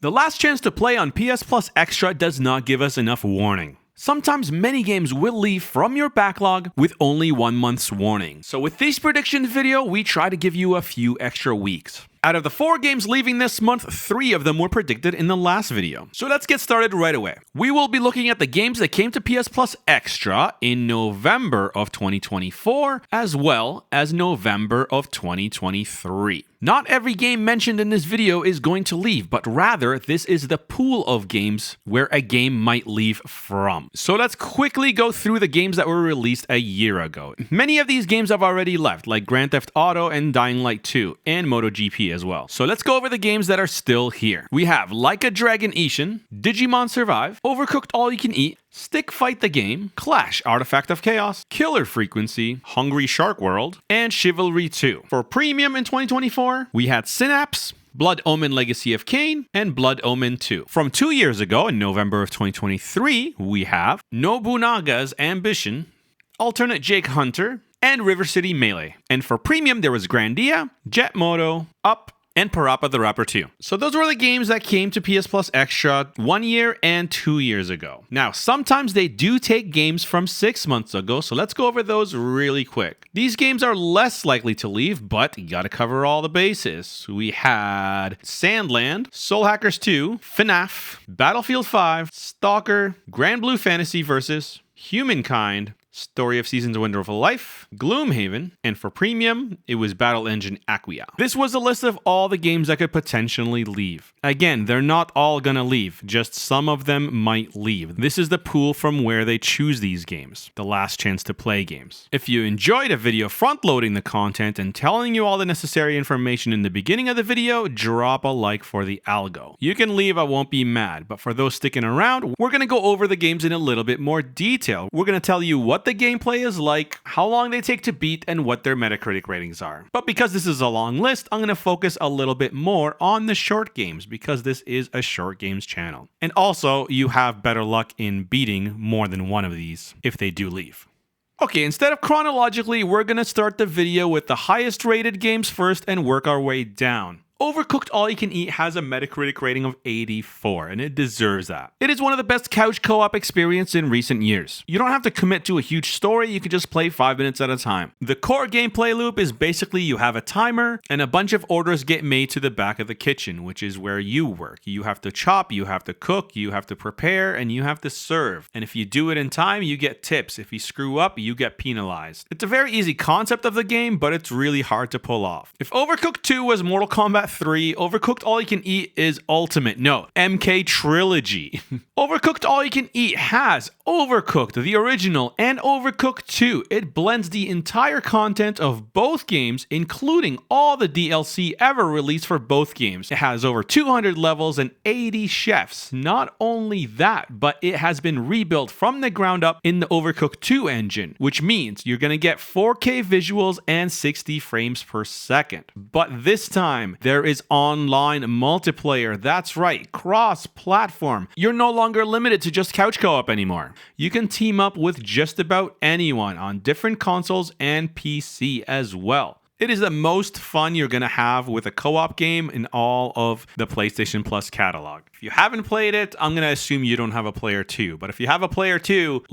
The last chance to play on PS Plus Extra does not give us enough warning. Sometimes many games will leave from your backlog with only 1 month's warning. So with this prediction video, we try to give you a few extra weeks. Out of the 4 games leaving this month, 3 of them were predicted in the last video. So let's get started right away. We will be looking at the games that came to PS Plus Extra in November of 2024, as well as November of 2023. Not every game mentioned in this video is going to leave, but rather this is the pool of games where a game might leave from. So let's quickly go through the games that were released a year ago. Many of these games have already left, like Grand Theft Auto and Dying Light 2, and MotoGP as well. So let's go over the games that are still here. We have Like a Dragon Ishin, Digimon Survive, Overcooked All You Can Eat, Stick Fight the Game, Clash Artifact of Chaos, Killer Frequency, Hungry Shark World, and Chivalry 2. For premium in 2024, we had Synapse, Blood Omen Legacy of Kain, and Blood Omen 2. From 2 years ago, in November of 2023, we have Nobunaga's Ambition, Alternate Jake Hunter, and River City Melee. And for premium, there was Grandia, Jet Moto, Up, and Parappa the Rapper 2. So those were the games that came to PS Plus Extra 1 year and 2 years ago. Now, sometimes they do take games from 6 months ago, so let's go over those really quick. These games are less likely to leave, but you gotta cover all the bases. We had Sandland, Soul Hackers 2, FNAF, Battlefield 5, Stalker, Grand Blue Fantasy Versus, Humankind, Story of Seasons Wonderful Life, Gloomhaven, and for premium, it was Battle Engine Acquia. This was a list of all the games that could potentially leave. Again, they're not all gonna leave, just some of them might leave. This is the pool from where they choose these games, the last chance to play games. If you enjoyed a video front-loading the content and telling you all the necessary information in the beginning of the video, drop a like for the algo. You can leave, I won't be mad, but for those sticking around, we're gonna go over the games in a little bit more detail. We're gonna tell you what the gameplay is like, how long they take to beat, and what their Metacritic ratings are. But because this is a long list, I'm going to focus a little bit more on the short games because this is a short games channel. And also, you have better luck in beating more than one of these if they do leave. Okay, instead of chronologically, we're going to start the video with the highest rated games first and work our way down. Overcooked All You Can Eat has a Metacritic rating of 84, and it deserves that. It is one of the best couch co-op experiences in recent years. You don't have to commit to a huge story, you can just play 5 minutes at a time. The core gameplay loop is basically you have a timer, and a bunch of orders get made to the back of the kitchen, which is where you work. You have to chop, you have to cook, you have to prepare, and you have to serve. And if you do it in time, you get tips. If you screw up, you get penalized. It's a very easy concept of the game, but it's really hard to pull off. If Overcooked 2 was Mortal Kombat 3, Overcooked All You Can Eat is Ultimate. No, MK Trilogy. Overcooked All You Can Eat has Overcooked, the original, and Overcooked 2. It blends the entire content of both games, including all the DLC ever released for both games. It has over 200 levels and 80 chefs. Not only that, but it has been rebuilt from the ground up in the Overcooked 2 engine, which means you're going to get 4K visuals and 60 frames per second. But this time, there is online multiplayer. That's right, cross-platform. You're no longer limited to just couch co-op anymore. You can team up with just about anyone on different consoles and PC as well. It is the most fun you're going to have with a co-op game in all of the PlayStation Plus catalog. If you haven't played it, I'm going to assume you don't have a player 2. But if you have a player 2,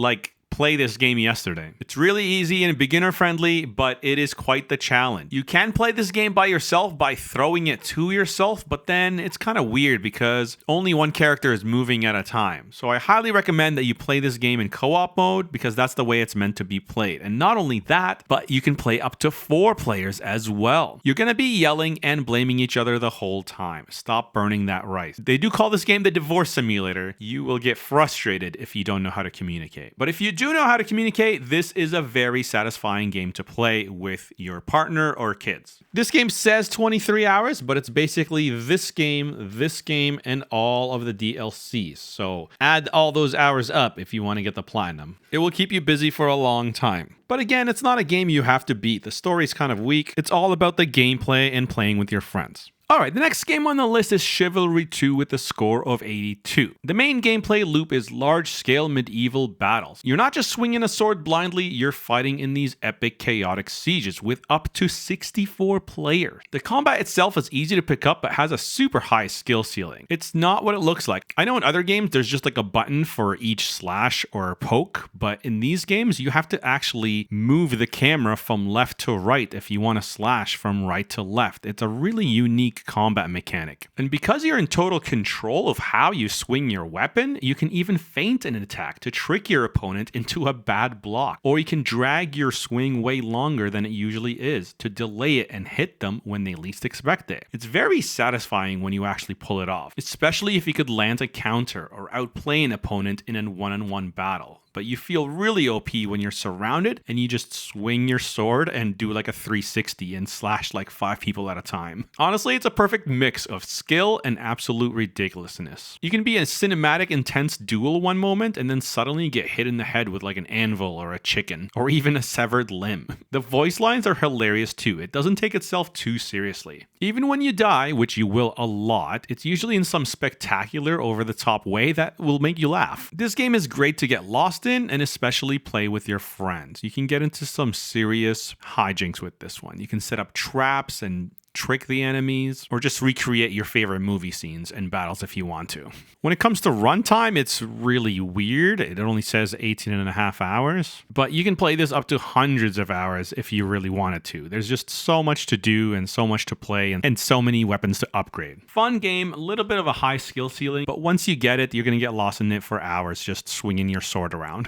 play this game yesterday. It's really easy and beginner friendly, but it is quite the challenge. You can play this game by yourself by throwing it to yourself, but then it's kind of weird because only one character is moving at a time. So I highly recommend that you play this game in co-op mode because that's the way it's meant to be played. And not only that, but you can play up to 4 players as well. You're going to be yelling and blaming each other the whole time. Stop burning that rice. They do call this game the divorce simulator. You will get frustrated if you don't know how to communicate. But if you do know how to communicate, this is a very satisfying game to play with your partner or kids. This game says 23 hours, but it's basically this game, and all of the DLCs. So add all those hours up if you want to get the platinum. It will keep you busy for a long time. But again, it's not a game you have to beat. The story's kind of weak. It's all about the gameplay and playing with your friends. Alright, the next game on the list is Chivalry 2 with a score of 82. The main gameplay loop is large-scale medieval battles. You're not just swinging a sword blindly, you're fighting in these epic chaotic sieges with up to 64 players. The combat itself is easy to pick up but has a super high skill ceiling. It's not what it looks like. I know in other games there's just like a button for each slash or poke, but in these games you have to actually move the camera from left to right if you want to slash from right to left. It's a really unique combat mechanic. And because you're in total control of how you swing your weapon, you can even feint an attack to trick your opponent into a bad block. Or you can drag your swing way longer than it usually is to delay it and hit them when they least expect it. It's very satisfying when you actually pull it off, especially if you could land a counter or outplay an opponent in a one-on-one battle. But you feel really OP when you're surrounded and you just swing your sword and do like a 360 and slash like 5 people at a time. Honestly, it's a perfect mix of skill and absolute ridiculousness. You can be a cinematic, intense duel one moment and then suddenly get hit in the head with like an anvil or a chicken or even a severed limb. The voice lines are hilarious too. It doesn't take itself too seriously. Even when you die, which you will a lot, it's usually in some spectacular over-the-top way that will make you laugh. This game is great to get lost in and especially play with your friends. You can get into some serious hijinks with this one. You can set up traps and trick the enemies, or just recreate your favorite movie scenes and battles if you want to. When it comes to runtime, it's really weird. It only says 18.5 hours, but you can play this up to hundreds of hours if you really wanted to. There's just so much to do and so much to play and so many weapons to upgrade. Fun game, a little bit of a high skill ceiling, but once you get it, you're going to get lost in it for hours just swinging your sword around.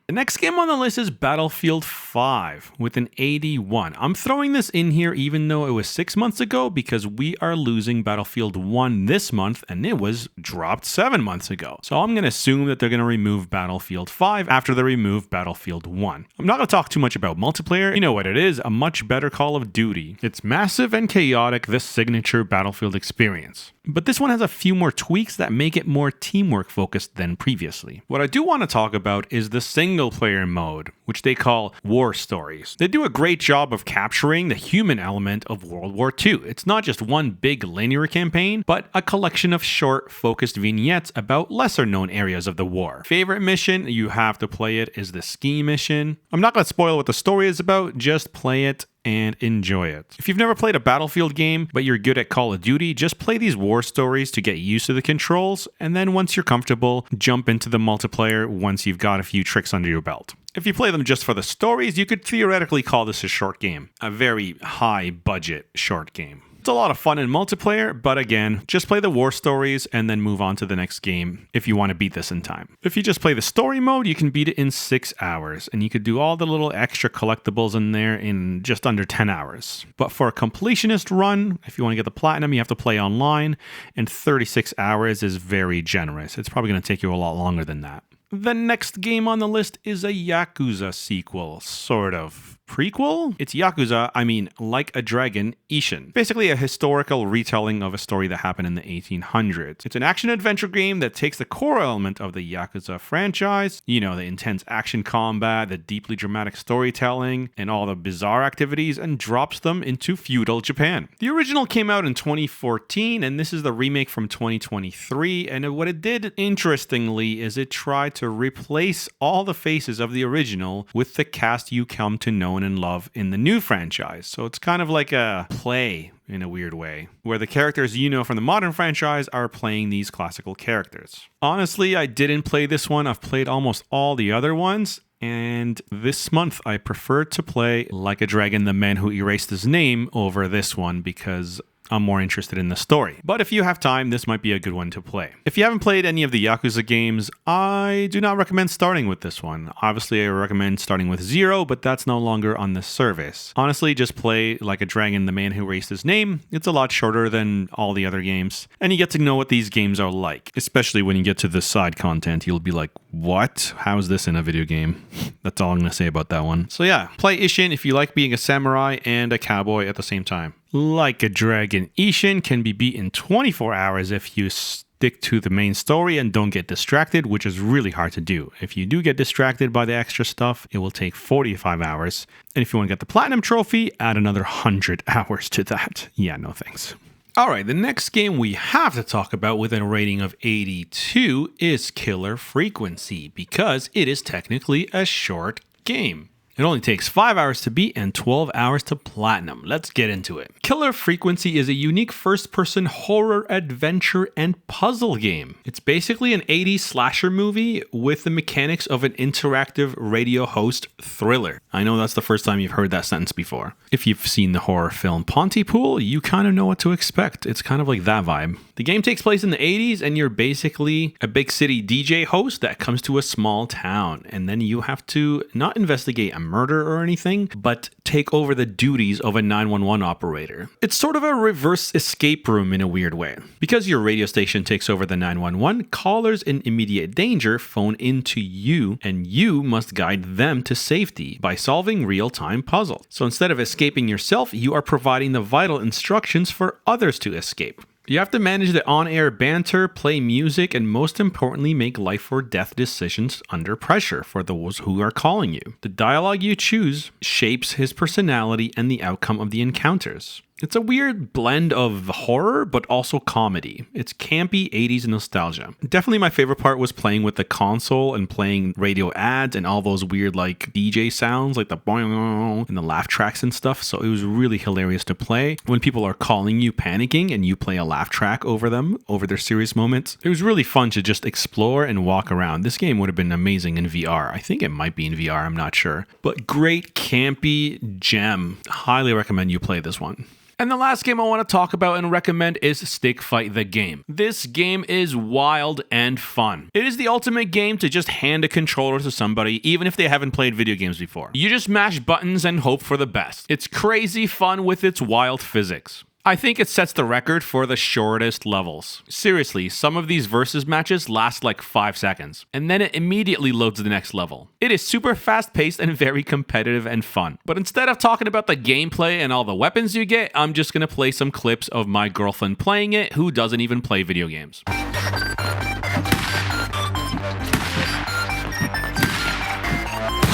The next game on the list is Battlefield 5 with an 81. I'm throwing this in here even though it was 6 months ago because we are losing Battlefield 1 this month and it was dropped 7 months ago. So I'm going to assume that they're going to remove Battlefield 5 after they remove Battlefield 1. I'm not going to talk too much about multiplayer. You know what it is, a much better Call of Duty. It's massive and chaotic, the signature Battlefield experience. But this one has a few more tweaks that make it more teamwork focused than previously. What I do want to talk about is the single player mode, which they call War Stories. They do a great job of capturing the human element of World War II. It's not just one big linear campaign, but a collection of short focused vignettes about lesser known areas of the war. Favorite mission, you have to play it, is the ski mission. I'm not going to spoil what the story is about, just play it and enjoy it. If you've never played a Battlefield game, but you're good at Call of Duty, just play these war stories to get used to the controls, and then once you're comfortable, jump into the multiplayer once you've got a few tricks under your belt. If you play them just for the stories, you could theoretically call this a short game. A very high budget short game. It's a lot of fun in multiplayer, but again, just play the war stories and then move on to the next game if you want to beat this in time. If you just play the story mode, you can beat it in 6 hours, and you could do all the little extra collectibles in there in just under 10 hours. But for a completionist run, if you want to get the platinum, you have to play online, and 36 hours is very generous. It's probably going to take you a lot longer than that. The next game on the list is a Yakuza sequel, sort of. Prequel? It's Yakuza, Like a Dragon, Ishin. Basically a historical retelling of a story that happened in the 1800s. It's an action-adventure game that takes the core element of the Yakuza franchise, the intense action combat, the deeply dramatic storytelling, and all the bizarre activities, and drops them into feudal Japan. The original came out in 2014, and this is the remake from 2023, and what it did, interestingly, is it tried to replace all the faces of the original with the cast you come to know and love in the new franchise. So it's kind of like a play in a weird way, where the characters from the modern franchise are playing these classical characters. Honestly, I didn't play this one. I've played almost all the other ones. And this month, I prefer to play Like a Dragon, the Man Who Erased His Name over this one because I'm more interested in the story. But if you have time, this might be a good one to play. If you haven't played any of the Yakuza games, I do not recommend starting with this one. Obviously, I recommend starting with 0, but that's no longer on the service. Honestly, just play Like a Dragon, the Man Who Erased His Name. It's a lot shorter than all the other games, and you get to know what these games are like. Especially when you get to the side content, you'll be like, what? How is this in a video game? That's all I'm going to say about that one. So yeah, play Ishin if you like being a samurai and a cowboy at the same time. Like a Dragon, Ishin can be beat in 24 hours if you stick to the main story and don't get distracted, which is really hard to do. If you do get distracted by the extra stuff, it will take 45 hours. And if you want to get the platinum trophy, add another 100 hours to that. Yeah, no thanks. All right, the next game we have to talk about with a rating of 82 is Killer Frequency, because it is technically a short game. It only takes 5 hours to beat and 12 hours to platinum. Let's get into it. Killer Frequency is a unique first-person horror, adventure, and puzzle game. It's basically an 80s slasher movie with the mechanics of an interactive radio host thriller. I know that's the first time you've heard that sentence before. If you've seen the horror film Pontypool, you kind of know what to expect. It's kind of like that vibe. The game takes place in the 80s, and you're basically a big city DJ host that comes to a small town, and then you have to not investigate a murder or anything, but take over the duties of a 911 operator. It's sort of a reverse escape room in a weird way. Because your radio station takes over the 911, callers in immediate danger phone into you, and you must guide them to safety by solving real-time puzzles. So instead of escaping yourself, you are providing the vital instructions for others to escape. You have to manage the on-air banter, play music, and most importantly, make life or death decisions under pressure for those who are calling you. The dialogue you choose shapes his personality and the outcome of the encounters. It's a weird blend of horror, but also comedy. It's campy 80s nostalgia. Definitely my favorite part was playing with the console and playing radio ads and all those weird like DJ sounds, like the boing and the laugh tracks and stuff. So it was really hilarious to play. When people are calling you panicking and you play a laugh track over them, over their serious moments. It was really fun to just explore and walk around. This game would have been amazing in VR. I think it might be in VR, I'm not sure. But great campy gem. Highly recommend you play this one. And the last game I want to talk about and recommend is Stick Fight the Game. This game is wild and fun. It is the ultimate game to just hand a controller to somebody, even if they haven't played video games before. You just mash buttons and hope for the best. It's crazy fun with its wild physics. I think it sets the record for the shortest levels. Seriously, some of these versus matches last like 5 seconds, and then it immediately loads the next level. It is super fast-paced and very competitive and fun. But instead of talking about the gameplay and all the weapons you get, I'm just gonna play some clips of my girlfriend playing it who doesn't even play video games.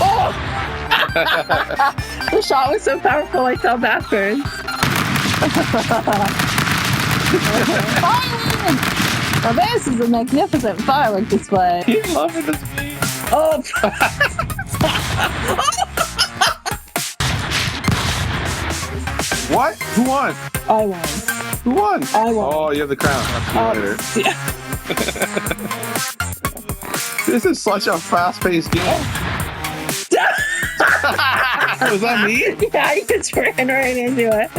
Oh! The shot was so powerful I fell backwards. Firework! Well, this is a magnificent firework display. You love this game. Oh! What? Who won? I won. Who won? I won. Oh, you have the crown. I'll see you later. Yeah. This is such a fast-paced game. Was that me? Yeah, you just ran right into it.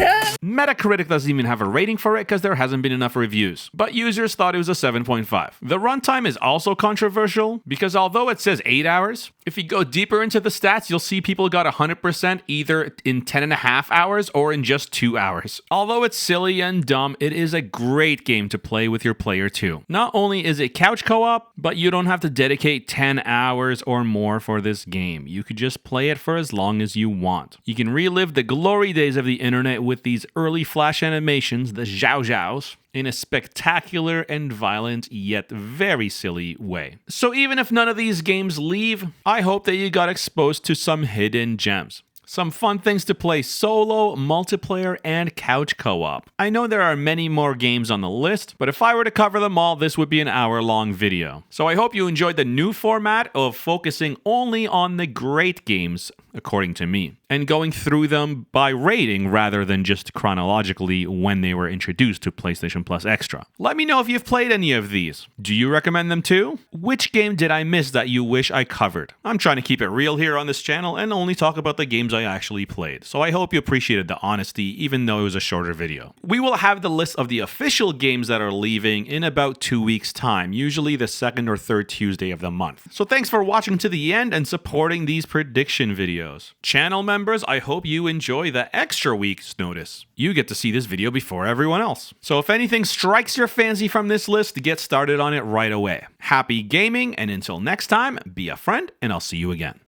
Metacritic doesn't even have a rating for it because there hasn't been enough reviews, but users thought it was a 7.5. The runtime is also controversial because although it says 8 hours, if you go deeper into the stats, you'll see people got 100% either in 10.5 hours or in just 2 hours. Although it's silly and dumb, it is a great game to play with your player too. Not only is it couch co-op, but you don't have to dedicate 10 hours or more for this game. You could just play it for as long as you want. You can relive the glory days of the internet with these early flash animations, the Zhao Zhaos, in a spectacular and violent yet very silly way. So even if none of these games leave, I hope that you got exposed to some hidden gems. Some fun things to play solo, multiplayer, and couch co-op. I know there are many more games on the list, but if I were to cover them all, this would be an hour-long video. So I hope you enjoyed the new format of focusing only on the great games, according to me, and going through them by rating rather than just chronologically when they were introduced to PlayStation Plus Extra. Let me know if you've played any of these. Do you recommend them too? Which game did I miss that you wish I covered? I'm trying to keep it real here on this channel and only talk about the games I actually played, so I hope you appreciated the honesty even though it was a shorter video. We will have the list of the official games that are leaving in about 2 weeks' time, usually the second or third Tuesday of the month. So thanks for watching to the end and supporting these prediction videos. Channel members, I hope you enjoy the extra week's notice. You get to see this video before everyone else. So if anything strikes your fancy from this list, get started on it right away. Happy gaming, and until next time, be a friend, and I'll see you again.